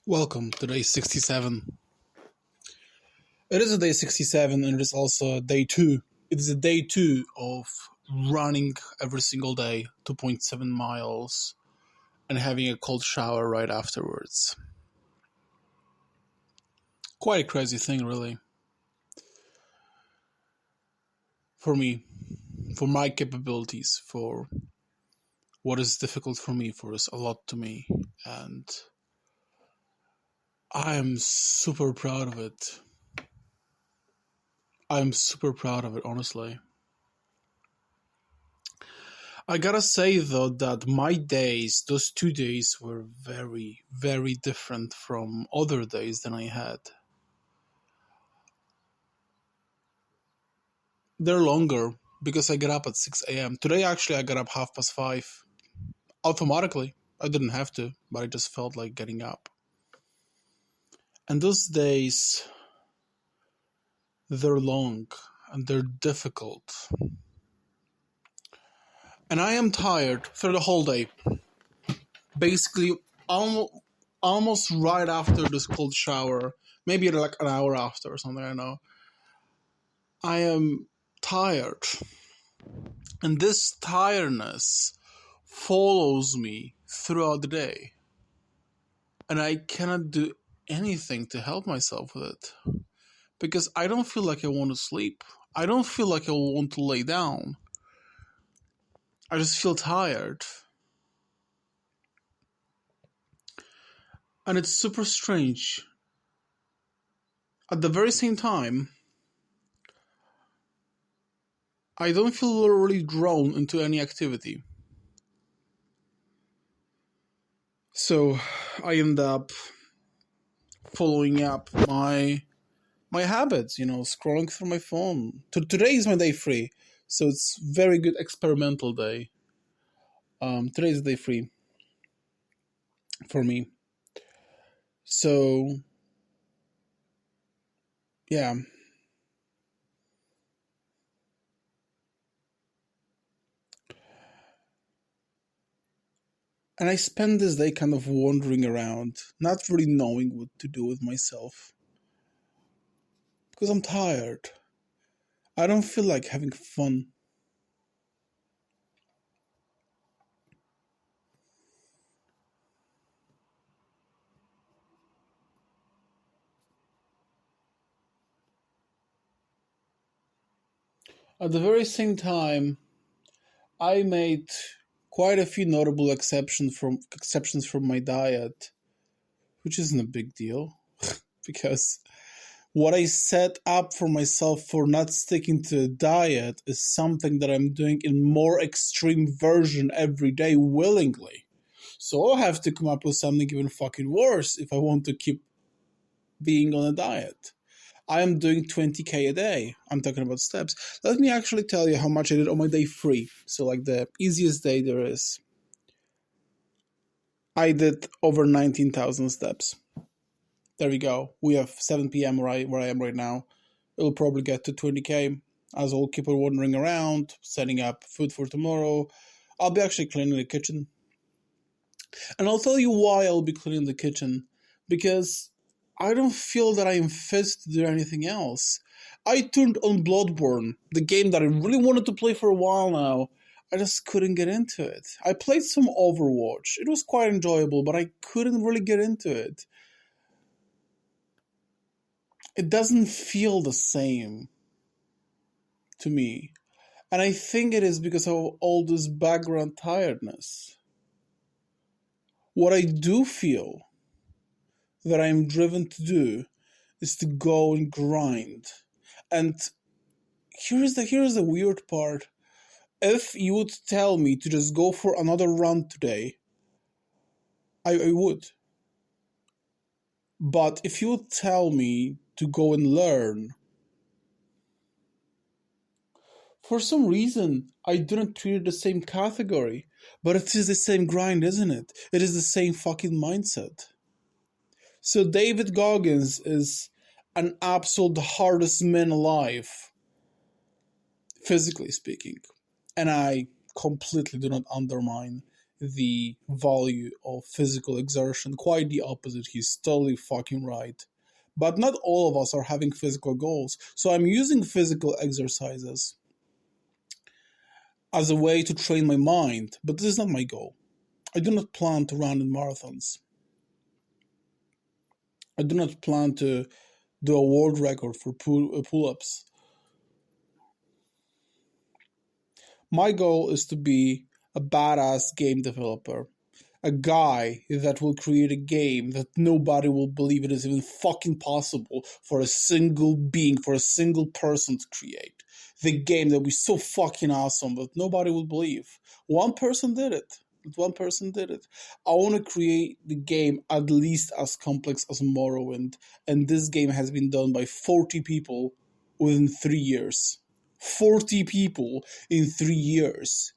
Welcome to day 67. It is a day 67 and it is also a day 2. It is a day 2 of running every single day 2.7 miles and having a cold shower right afterwards. Quite a crazy thing, really. For me, for my capabilities, for what is difficult for me, for is a lot to me. And I am super proud of it. I'm super proud of it, honestly. I gotta say though that my days, those 2 days were very, very different from other days than I had. They're longer because I get up at 6 a.m. Today actually I got up 5:30. Automatically. I didn't have to, but I just felt like getting up. And those days, they're long and they're difficult. And I am tired for the whole day. Basically, almost right after this cold shower, maybe like an hour after or something, I don't know. I am tired. And this tiredness follows me throughout the day. And I cannot do anything to help myself with it. Because I don't feel like I want to sleep. I don't feel like I want to lay down. I just feel tired. And it's super strange. At the very same time, I don't feel really drawn into any activity. So I end up following up my habits, scrolling through my phone. Today is my day free, so it's very good experimental day. Today is day free for me. So, yeah. And I spend this day kind of wandering around, not really knowing what to do with myself. Because I'm tired. I don't feel like having fun. At the very same time, I made quite a few notable exceptions from my diet, which isn't a big deal because what I set up for myself for not sticking to a diet is something that I'm doing in more extreme version every day willingly. So I'll have to come up with something even fucking worse if I want to keep being on a diet. I am doing 20k a day. I'm talking about steps. Let me actually tell you how much I did on my day free. So like the easiest day there is. I did over 19,000 steps. There we go. We have 7 p.m. where I am right now. It'll probably get to 20k as I'll keep on wandering around, setting up food for tomorrow. I'll be actually cleaning the kitchen. And I'll tell you why I'll be cleaning the kitchen. Because I don't feel that I am fit to do anything else. I turned on Bloodborne, the game that I really wanted to play for a while now. I just couldn't get into it. I played some Overwatch. It was quite enjoyable, but I couldn't really get into it. It doesn't feel the same to me. And I think it is because of all this background tiredness. What I do feel that I'm driven to do is to go and grind. And here's the weird part. If you would tell me to just go for another run today, I would. But if you would tell me to go and learn, for some reason, I didn't treat it the same category. But it is the same grind, isn't it? It is the same fucking mindset. So David Goggins is an absolute hardest man alive, physically speaking. And I completely do not undermine the value of physical exertion. Quite the opposite. He's totally fucking right. But not all of us are having physical goals. So I'm using physical exercises as a way to train my mind. But this is not my goal. I do not plan to run in marathons. I do not plan to do a world record for pull-ups. My goal is to be a badass game developer. A guy that will create a game that nobody will believe it is even fucking possible for a single being, for a single person to create. The game that will be so fucking awesome that nobody will believe. One person did it. One person did it. I want to create the game at least as complex as Morrowind, and this game has been done by 40 people within 3 years. 40 people in 3 years.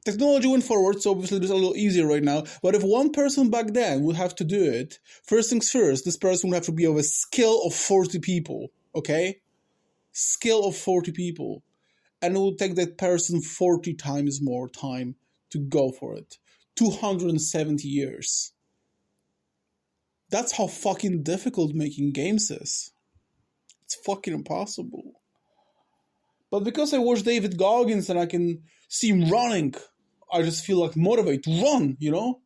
Technology went forward, so obviously it's a little easier right now. But if one person back then would have to do it, first things first, this person would have to be of a skill of 40 people, okay? Skill of 40 people. And it will take that person 40 times more time to go for it. 270 years. That's how fucking difficult making games is. It's fucking impossible. But because I watch David Goggins and I can see him running, I just feel like motivated to run, you know?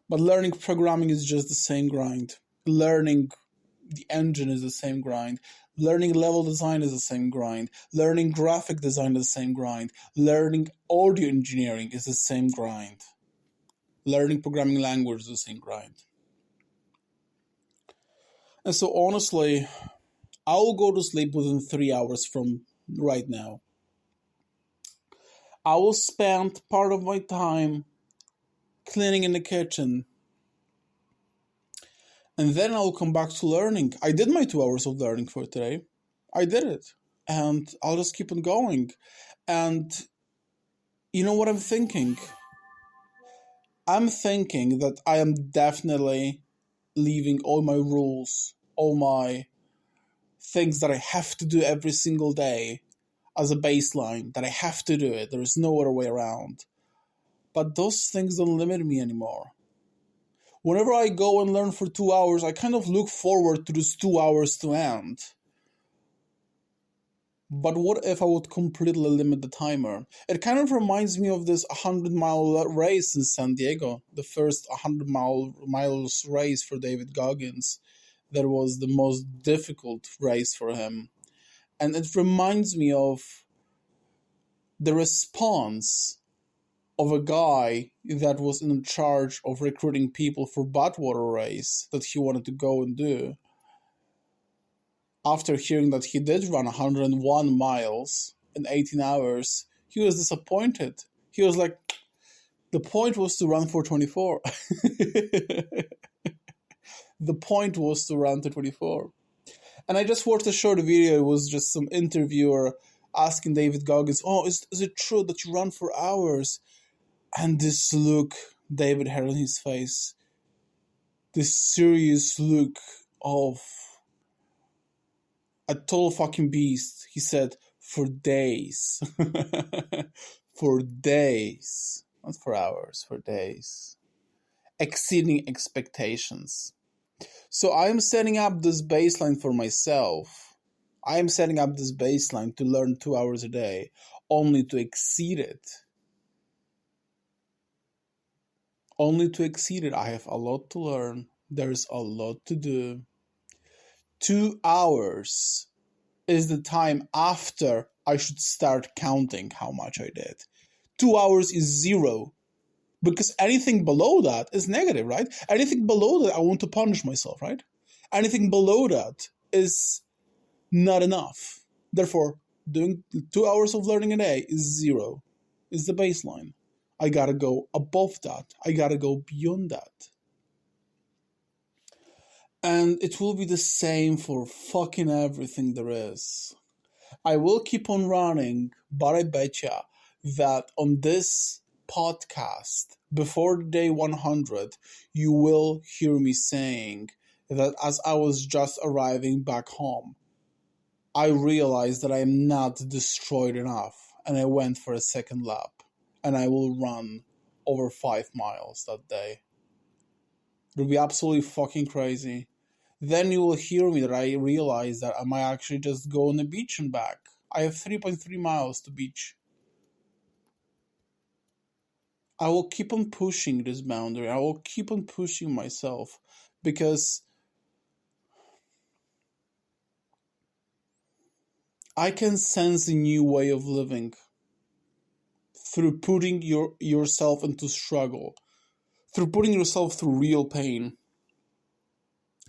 But learning programming is just the same grind. Learning the engine is the same grind. Learning level design is the same grind. Learning graphic design is the same grind. Learning audio engineering is the same grind. Learning programming language is the same grind. And so honestly, I will go to sleep within 3 hours from right now. I will spend part of my time cleaning in the kitchen. And then I'll come back to learning. I did my 2 hours of learning for today. I did it. And I'll just keep on going. And you know what I'm thinking? I'm thinking that I am definitely leaving all my rules, all my things that I have to do every single day as a baseline, that I have to do it. There is no other way around. But those things don't limit me anymore. Whenever I go and learn for 2 hours, I kind of look forward to those 2 hours to end. But what if I would completely limit the timer? It kind of reminds me of this 100-mile race in San Diego, the first 100 miles race for David Goggins. That was the most difficult race for him. And it reminds me of the response of a guy that was in charge of recruiting people for Badwater race that he wanted to go and do. After hearing that he did run 101 miles in 18 hours, he was disappointed. He was like, the point was to run for 24. The point was to run to 24. And I just watched a short video. It was just some interviewer asking David Goggins, is it true that you run for hours? And this look David had on his face, this serious look of a total fucking beast. He said, for days. For days. Not for hours, for days. Exceeding expectations. So I am setting up this baseline for myself. I am setting up this baseline to learn 2 hours a day, only to exceed it. Only to exceed it. I have a lot to learn. There's a lot to do. 2 hours is the time after I should start counting how much I did. 2 hours is zero. Because anything below that is negative, right? Anything below that, I want to punish myself, right? Anything below that is not enough. Therefore, doing 2 hours of learning a day is zero. Is the baseline. I gotta go above that. I gotta go beyond that. And it will be the same for fucking everything there is. I will keep on running, but I betcha that on this podcast, before day 100, you will hear me saying that as I was just arriving back home, I realized that I am not destroyed enough. and I went for a second lap, and I will run over 5 miles that day. It'll be absolutely fucking crazy. Then you will hear me that I realize that I might actually just go on the beach and back. I have 3.3 miles to beach. I will keep on pushing this boundary. I will keep on pushing myself because I can sense a new way of living through putting yourself into struggle, through putting yourself through real pain,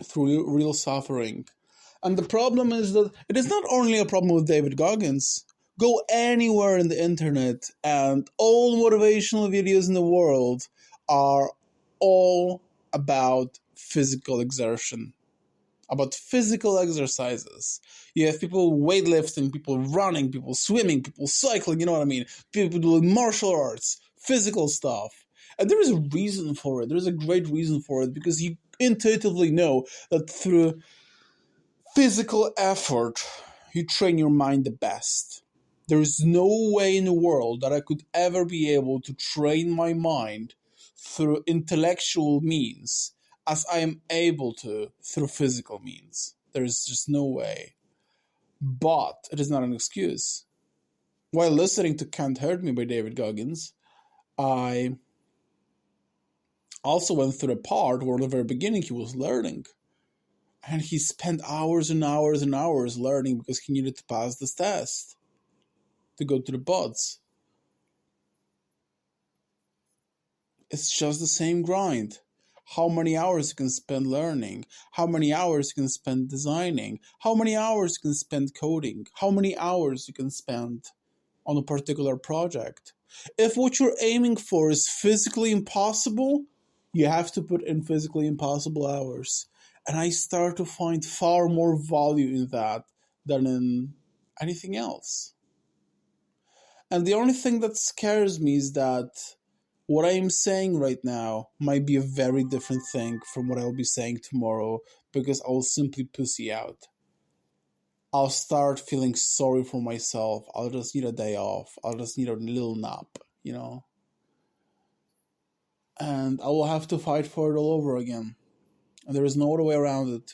through real suffering. And the problem is that it is not only a problem with David Goggins. Go anywhere in the internet and all motivational videos in the world are all about physical exertion, about physical exercises. You have people weightlifting, people running, people swimming, people cycling, you know what I mean? People doing martial arts, physical stuff. And there is a reason for it. There is a great reason for it because you intuitively know that through physical effort, you train your mind the best. There is no way in the world that I could ever be able to train my mind through intellectual means as I am able to through physical means. There is just no way. But it is not an excuse. While listening to Can't Hurt Me by David Goggins, I also went through a part where at the very beginning he was learning. And he spent hours and hours and hours learning because he needed to pass this test to go to the buds. It's just the same grind. How many hours you can spend learning, how many hours you can spend designing, how many hours you can spend coding, how many hours you can spend on a particular project. If what you're aiming for is physically impossible, you have to put in physically impossible hours. And I start to find far more value in that than in anything else. And the only thing that scares me is that what I am saying right now might be a very different thing from what I will be saying tomorrow because I will simply pussy out. I'll start feeling sorry for myself. I'll just need a day off. I'll just need a little nap, you know? And I will have to fight for it all over again. And there is no other way around it.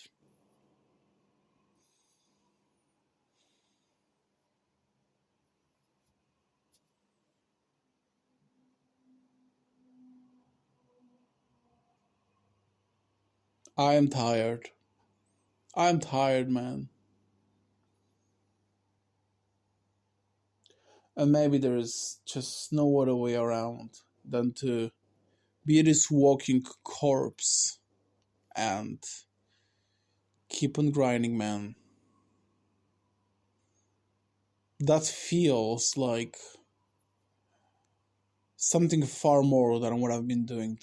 I am tired. I'm tired, man. And maybe there is just no other way around than to be this walking corpse and keep on grinding, man. That feels like something far more than what I've been doing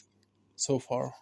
so far.